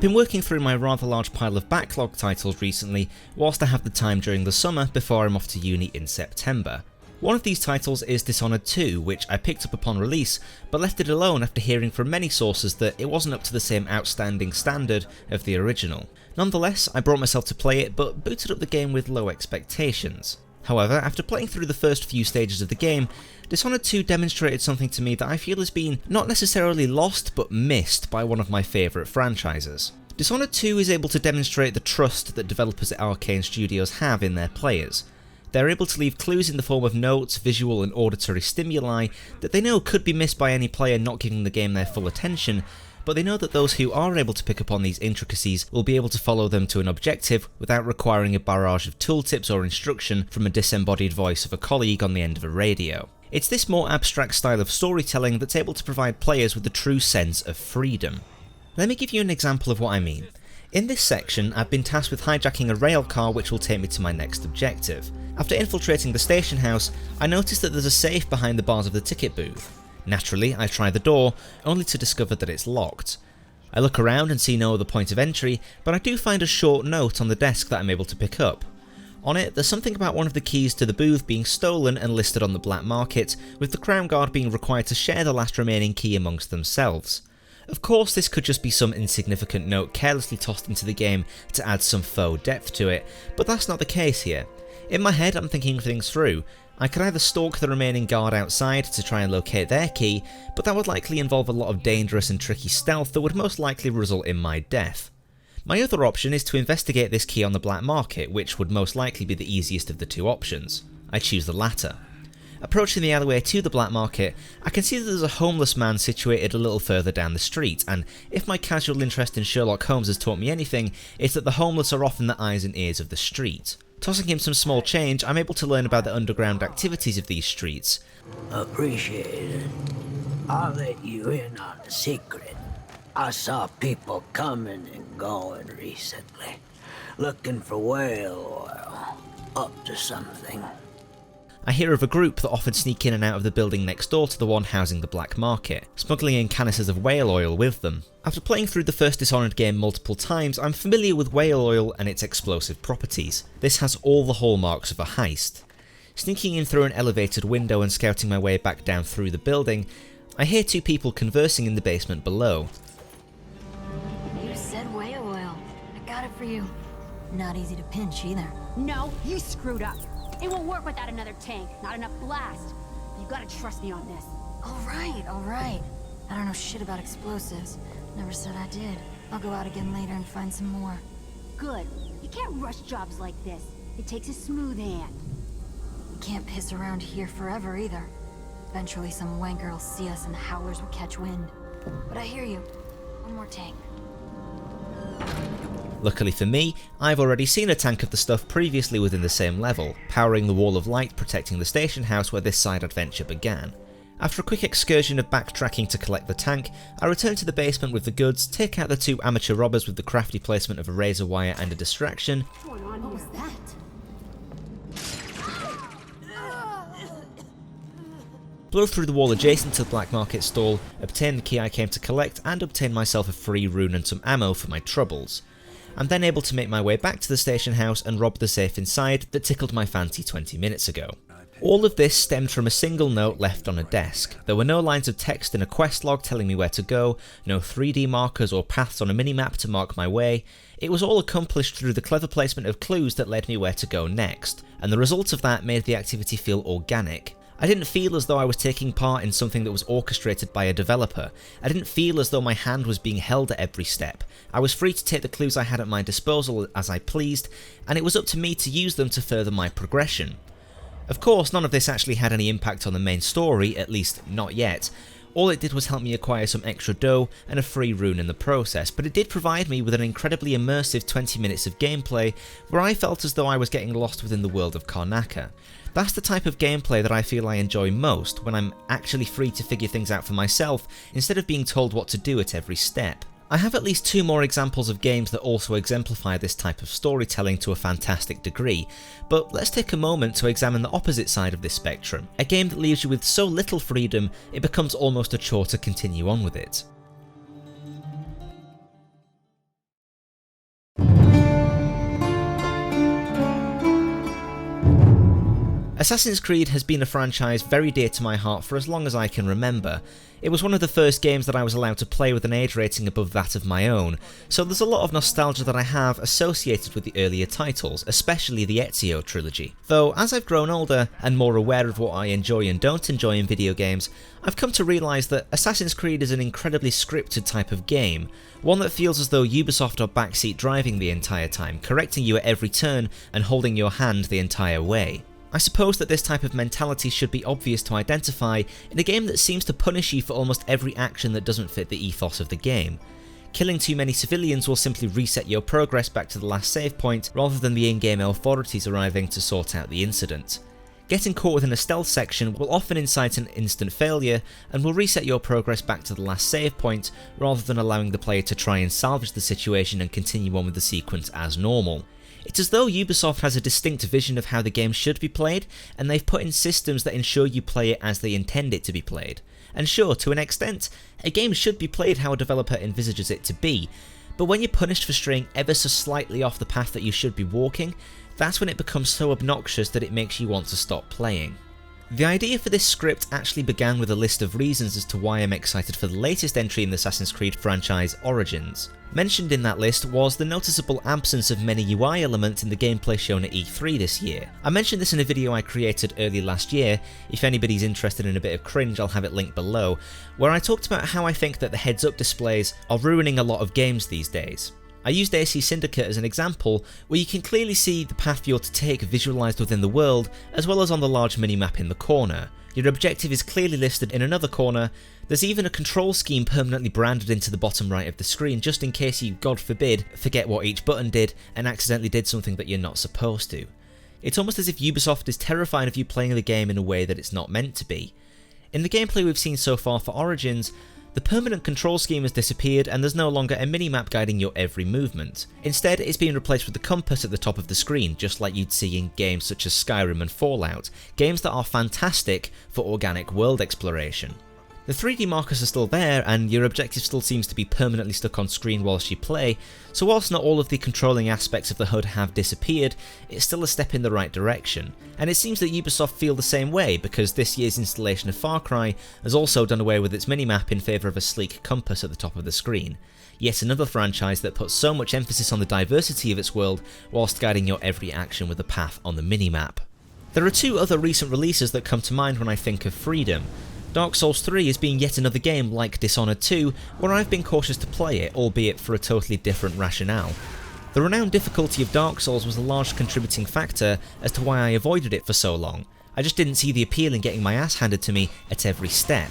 been working through my rather large pile of backlog titles recently, whilst I have the time during the summer before I'm off to uni in September. One of these titles is Dishonored 2, which I picked up upon release, but left it alone after hearing from many sources that it wasn't up to the same outstanding standard of the original. Nonetheless, I brought myself to play it, but booted up the game with low expectations. However, after playing through the first few stages of the game, Dishonored 2 demonstrated something to me that I feel has been not necessarily lost, but missed by one of my favourite franchises. Dishonored 2 is able to demonstrate the trust that developers at Arcane Studios have in their players. They're able to leave clues in the form of notes, visual and auditory stimuli that they know could be missed by any player not giving the game their full attention, but they know that those who are able to pick up on these intricacies will be able to follow them to an objective without requiring a barrage of tooltips or instruction from a disembodied voice of a colleague on the end of a radio. It's this more abstract style of storytelling that's able to provide players with a true sense of freedom. Let me give you an example of what I mean. In this section, I've been tasked with hijacking a rail car which will take me to my next objective. After infiltrating the station house, I notice that there's a safe behind the bars of the ticket booth. Naturally, I try the door, only to discover that it's locked. I look around and see no other point of entry, but I do find a short note on the desk that I'm able to pick up. On it, there's something about one of the keys to the booth being stolen and listed on the black market, with the Crown Guard being required to share the last remaining key amongst themselves. Of course, this could just be some insignificant note carelessly tossed into the game to add some faux depth to it, but that's not the case here. In my head, I'm thinking things through. I could either stalk the remaining guard outside to try and locate their key, but that would likely involve a lot of dangerous and tricky stealth that would most likely result in my death. My other option is to investigate this key on the black market, which would most likely be the easiest of the two options. I choose the latter. Approaching the alleyway to the black market, I can see that there's a homeless man situated a little further down the street, and if my casual interest in Sherlock Holmes has taught me anything, it's that the homeless are often the eyes and ears of the street. Tossing him some small change, I'm able to learn about the underground activities of these streets. Appreciate it. I'll let you in on a secret. I saw people coming and going recently, looking for whale oil, up to something. I hear of a group that often sneak in and out of the building next door to the one housing the black market, smuggling in canisters of whale oil with them. After playing through the first Dishonored game multiple times, I'm familiar with whale oil and its explosive properties. This has all the hallmarks of a heist. Sneaking in through an elevated window and scouting my way back down through the building, I hear two people conversing in the basement below. You said whale oil. I got it for you. Not easy to pinch either. No, you screwed up. It won't work without another tank, not enough blast. You gotta trust me on this. Alright. I don't know shit about explosives. Never said I did. I'll go out again later and find some more. Good. You can't rush jobs like this. It takes a smooth hand. We can't piss around here forever either. Eventually some wanker will see us and the howlers will catch wind. But I hear you. One more tank. Luckily for me, I've already seen a tank of the stuff previously within the same level, powering the wall of light protecting the station house where this side adventure began. After a quick excursion of backtracking to collect the tank, I return to the basement with the goods, take out the two amateur robbers with the crafty placement of a razor wire and a distraction. What was that? Blow through the wall adjacent to the black market stall, obtain the key I came to collect, and obtain myself a free rune and some ammo for my troubles. I'm then able to make my way back to the station house and rob the safe inside that tickled my fancy 20 minutes ago. All of this stemmed from a single note left on a desk. There were no lines of text in a quest log telling me where to go, no 3D markers or paths on a minimap to mark my way. It was all accomplished through the clever placement of clues that led me where to go next, and the result of that made the activity feel organic. I didn't feel as though I was taking part in something that was orchestrated by a developer. I didn't feel as though my hand was being held at every step. I was free to take the clues I had at my disposal as I pleased, and it was up to me to use them to further my progression. Of course, none of this actually had any impact on the main story, at least not yet. All it did was help me acquire some extra dough and a free rune in the process, but it did provide me with an incredibly immersive 20 minutes of gameplay where I felt as though I was getting lost within the world of Karnaca. That's the type of gameplay that I feel I enjoy most, when I'm actually free to figure things out for myself instead of being told what to do at every step. I have at least 2 more examples of games that also exemplify this type of storytelling to a fantastic degree, but let's take a moment to examine the opposite side of this spectrum, a game that leaves you with so little freedom it becomes almost a chore to continue on with it. Assassin's Creed has been a franchise very dear to my heart for as long as I can remember. It was one of the first games that I was allowed to play with an age rating above that of my own, so there's a lot of nostalgia that I have associated with the earlier titles, especially the Ezio trilogy. Though, as I've grown older and more aware of what I enjoy and don't enjoy in video games, I've come to realise that Assassin's Creed is an incredibly scripted type of game, one that feels as though Ubisoft are backseat driving the entire time, correcting you at every turn and holding your hand the entire way. I suppose that this type of mentality should be obvious to identify in a game that seems to punish you for almost every action that doesn't fit the ethos of the game. Killing too many civilians will simply reset your progress back to the last save point rather than the in-game authorities arriving to sort out the incident. Getting caught within a stealth section will often incite an instant failure and will reset your progress back to the last save point rather than allowing the player to try and salvage the situation and continue on with the sequence as normal. It's as though Ubisoft has a distinct vision of how the game should be played, and they've put in systems that ensure you play it as they intend it to be played. And sure, to an extent, a game should be played how a developer envisages it to be, but when you're punished for straying ever so slightly off the path that you should be walking, that's when it becomes so obnoxious that it makes you want to stop playing. The idea for this script actually began with a list of reasons as to why I'm excited for the latest entry in the Assassin's Creed franchise, Origins. Mentioned in that list was the noticeable absence of many UI elements in the gameplay shown at E3 this year. I mentioned this in a video I created early last year. If anybody's interested in a bit of cringe, I'll have it linked below, where I talked about how I think that the heads-up displays are ruining a lot of games these days. I used AC Syndicate as an example, where you can clearly see the path you're to take visualised within the world, as well as on the large minimap in the corner. Your objective is clearly listed in another corner. There's even a control scheme permanently branded into the bottom right of the screen, just in case you, God forbid, forget what each button did and accidentally did something that you're not supposed to. It's almost as if Ubisoft is terrified of you playing the game in a way that it's not meant to be. In the gameplay we've seen so far for Origins, the permanent control scheme has disappeared and there's no longer a minimap guiding your every movement. Instead, it's being replaced with the compass at the top of the screen, just like you'd see in games such as Skyrim and Fallout, games that are fantastic for organic world exploration. The 3D markers are still there, and your objective still seems to be permanently stuck on screen whilst you play, so whilst not all of the controlling aspects of the HUD have disappeared, it's still a step in the right direction. And it seems that Ubisoft feel the same way, because this year's installation of Far Cry has also done away with its minimap in favour of a sleek compass at the top of the screen. Yet another franchise that puts so much emphasis on the diversity of its world, whilst guiding your every action with a path on the minimap. There are two other recent releases that come to mind when I think of freedom. Dark Souls 3 is being yet another game like Dishonored 2, where I've been cautious to play it, albeit for a totally different rationale. The renowned difficulty of Dark Souls was a large contributing factor as to why I avoided it for so long. I just didn't see the appeal in getting my ass handed to me at every step.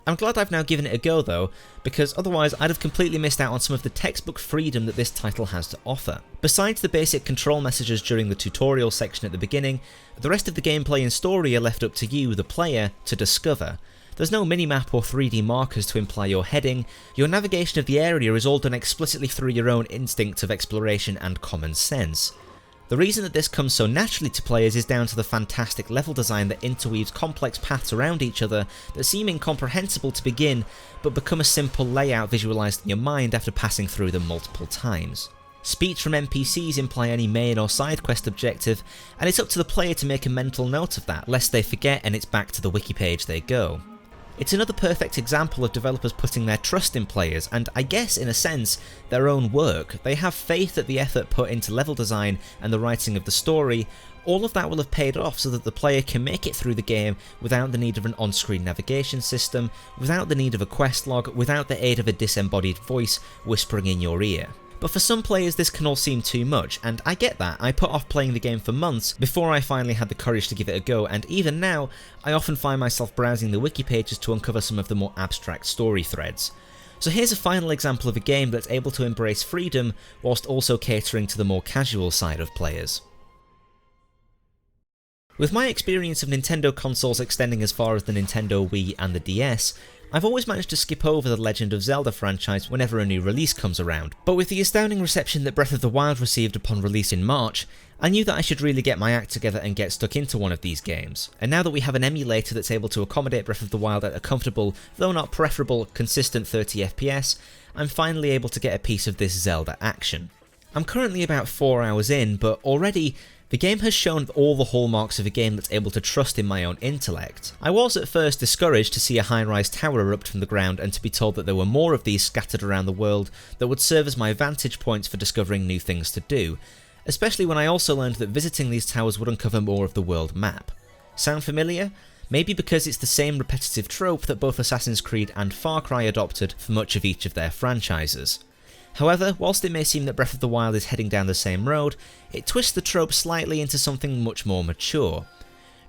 I'm glad I've now given it a go though, because otherwise I'd have completely missed out on some of the textbook freedom that this title has to offer. Besides the basic control messages during the tutorial section at the beginning, the rest of the gameplay and story are left up to you, the player, to discover. There's no minimap or 3D markers to imply your heading. Your navigation of the area is all done explicitly through your own instinct of exploration and common sense. The reason that this comes so naturally to players is down to the fantastic level design that interweaves complex paths around each other that seem incomprehensible to begin, but become a simple layout visualised in your mind after passing through them multiple times. Speech from NPCs imply any main or side quest objective, and it's up to the player to make a mental note of that, lest they forget and it's back to the wiki page they go. It's another perfect example of developers putting their trust in players and, I guess in a sense, their own work. They have faith that the effort put into level design and the writing of the story, all of that will have paid off so that the player can make it through the game without the need of an on-screen navigation system, without the need of a quest log, without the aid of a disembodied voice whispering in your ear. But for some players this can all seem too much, and I get that. I put off playing the game for months before I finally had the courage to give it a go, and even now, I often find myself browsing the wiki pages to uncover some of the more abstract story threads. So here's a final example of a game that's able to embrace freedom whilst also catering to the more casual side of players. With my experience of Nintendo consoles extending as far as the Nintendo Wii and the DS, I've always managed to skip over the Legend of Zelda franchise whenever a new release comes around, but with the astounding reception that Breath of the Wild received upon release in March, I knew that I should really get my act together and get stuck into one of these games, and now that we have an emulator that's able to accommodate Breath of the Wild at a comfortable, though not preferable, consistent 30 FPS, I'm finally able to get a piece of this Zelda action. I'm currently about 4 hours in, but already the game has shown all the hallmarks of a game that's able to trust in my own intellect. I was at first discouraged to see a high-rise tower erupt from the ground and to be told that there were more of these scattered around the world that would serve as my vantage points for discovering new things to do, especially when I also learned that visiting these towers would uncover more of the world map. Sound familiar? Maybe because it's the same repetitive trope that both Assassin's Creed and Far Cry adopted for much of each of their franchises. However, whilst it may seem that Breath of the Wild is heading down the same road, it twists the trope slightly into something much more mature.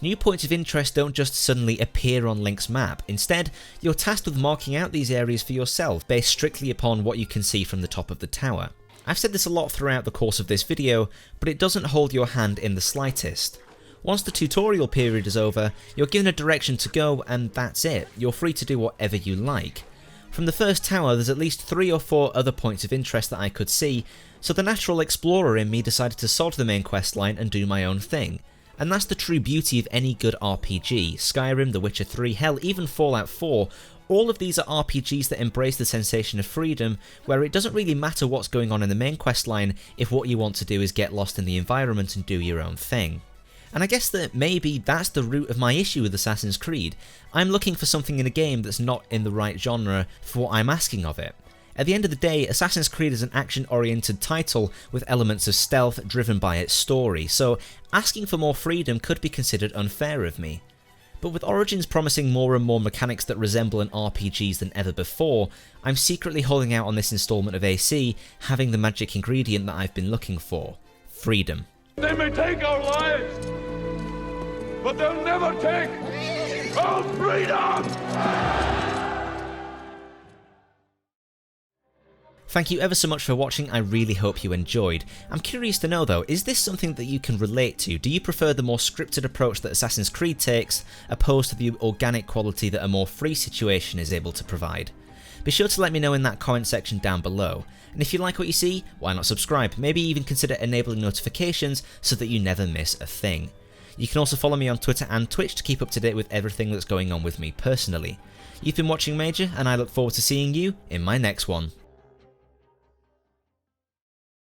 New points of interest don't just suddenly appear on Link's map, instead, you're tasked with marking out these areas for yourself based strictly upon what you can see from the top of the tower. I've said this a lot throughout the course of this video, but it doesn't hold your hand in the slightest. Once the tutorial period is over, you're given a direction to go and that's it, you're free to do whatever you like. From the first tower there's at least 3 or 4 other points of interest that I could see, so the natural explorer in me decided to sod the main questline and do my own thing. And that's the true beauty of any good RPG, Skyrim, The Witcher 3, hell even Fallout 4, all of these are RPGs that embrace the sensation of freedom, where it doesn't really matter what's going on in the main questline if what you want to do is get lost in the environment and do your own thing. And I guess that maybe that's the root of my issue with Assassin's Creed. I'm looking for something in a game that's not in the right genre for what I'm asking of it. At the end of the day, Assassin's Creed is an action-oriented title with elements of stealth driven by its story, so asking for more freedom could be considered unfair of me. But with Origins promising more and more mechanics that resemble an RPGs than ever before, I'm secretly holding out on this installment of AC having the magic ingredient that I've been looking for: freedom. They may take our lives, but they'll never take our freedom! Thank you ever so much for watching, I really hope you enjoyed. I'm curious to know though, is this something that you can relate to? Do you prefer the more scripted approach that Assassin's Creed takes, opposed to the organic quality that a more free situation is able to provide? Be sure to let me know in that comment section down below. And if you like what you see, why not subscribe? Maybe even consider enabling notifications so that you never miss a thing. You can also follow me on Twitter and Twitch to keep up to date with everything that's going on with me personally. You've been watching Major, and I look forward to seeing you in my next one.